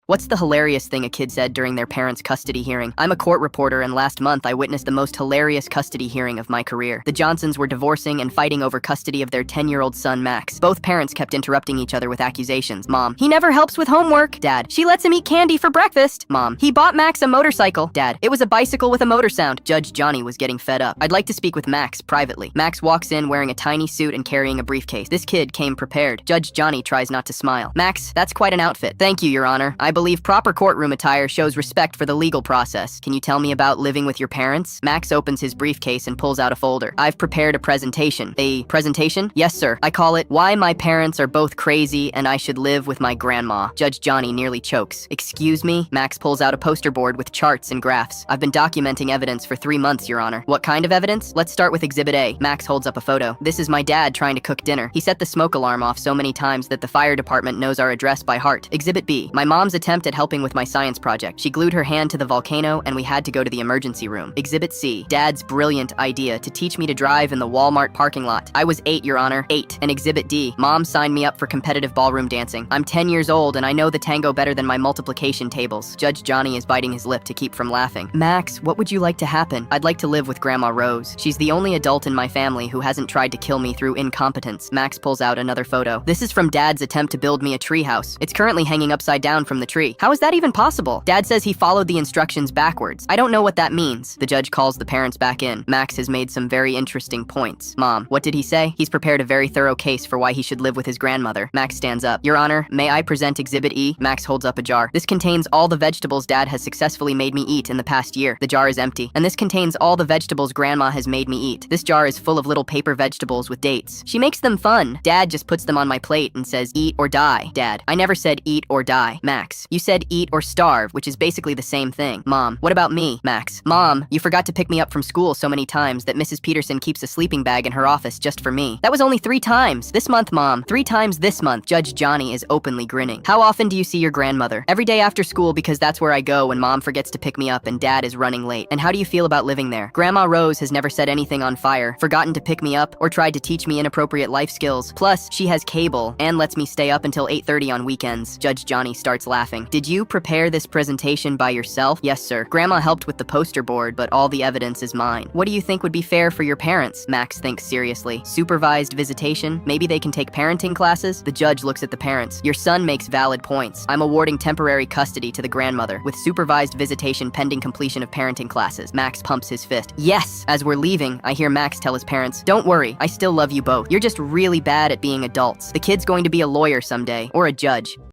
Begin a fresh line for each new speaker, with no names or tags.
What's the hilarious thing a kid said during their parents' custody hearing? I'm a court reporter, and last month I witnessed the most hilarious custody hearing of my career. The Johnsons were divorcing and fighting over custody of their 10-year-old son, Max. Both parents kept interrupting each other with accusations. Mom, he never helps with homework. Dad, she lets him eat candy for breakfast. Mom, he bought Max a motorcycle. Dad, it was a bicycle with a motor sound. Judge Johnny was getting fed up. I'd like to speak with Max privately. Max walks in wearing a tiny suit and carrying a briefcase. This kid came prepared. Judge Johnny tries not to smile. Max, that's quite an outfit. Thank you, Your Honor. I believe proper courtroom attire shows respect for the legal process. Can you tell me about living with your parents? Max opens his briefcase and pulls out a folder. I've prepared a presentation. A presentation? Yes, sir. I call it Why My Parents Are Both Crazy and I Should Live with My Grandma. Judge Johnny nearly chokes. Excuse me? Max pulls out a poster board with charts and graphs. I've been documenting evidence for 3 months, Your Honor. What kind of evidence? Let's start with Exhibit A. Max holds up a photo. This is my dad trying to cook dinner. He set the smoke alarm off so many times that the fire department knows our address by heart. Exhibit B. My mom's attempt at helping with my science project. She glued her hand to the volcano and we had to go to the emergency room. Exhibit C. Dad's brilliant idea to teach me to drive in the Walmart parking lot. I was 8, Your Honor. 8. And Exhibit D. Mom signed me up for competitive ballroom dancing. I'm 10 years old and I know the tango better than my multiplication tables. Judge Johnny is biting his lip to keep from laughing. Max, what would you like to happen? I'd like to live with Grandma Rose. She's the only adult in my family who hasn't tried to kill me through incompetence. Max pulls out another photo. This is from Dad's attempt to build me a treehouse. It's currently hanging upside down from the tree. How is that even possible? Dad says he followed the instructions backwards. I don't know what that means. The judge calls the parents back in. Max has made some very interesting points. Mom, what did he say? He's prepared a very thorough case for why he should live with his grandmother. Max stands up. Your Honor, may I present Exhibit E? Max holds up a jar. This contains all the vegetables Dad has successfully made me eat in the past year. The jar is empty. And this contains all the vegetables Grandma has made me eat. This jar is full of little paper vegetables with dates. She makes them fun. Dad just puts them on my plate and says, eat or die. Dad, I never said eat or die. Max, you said eat or starve, which is basically the same thing. Mom, what about me? Max, Mom, you forgot to pick me up from school so many times that Mrs. Peterson keeps a sleeping bag in her office just for me. That was only 3 times. This month, Mom. 3 times this month. Judge Johnny is openly grinning. How often do you see your grandmother? Every day after school because that's where I go when Mom forgets to pick me up and Dad is running late. And how do you feel about living there? Grandma Rose has never set anything on fire, forgotten to pick me up, or tried to teach me inappropriate life skills. Plus, she has cable and lets me stay up until 8:30 on weekends. Judge Johnny starts laughing. Did you prepare this presentation by yourself? Yes, sir. Grandma helped with the poster board, but all the evidence is mine. What do you think would be fair for your parents? Max thinks seriously. Supervised visitation? Maybe they can take parenting classes? The judge looks at the parents. Your son makes valid points. I'm awarding temporary custody to the grandmother, with supervised visitation pending completion of parenting classes. Max pumps his fist. Yes! As we're leaving, I hear Max tell his parents, don't worry, I still love you both. You're just really bad at being adults. The kid's going to be a lawyer someday, or a judge.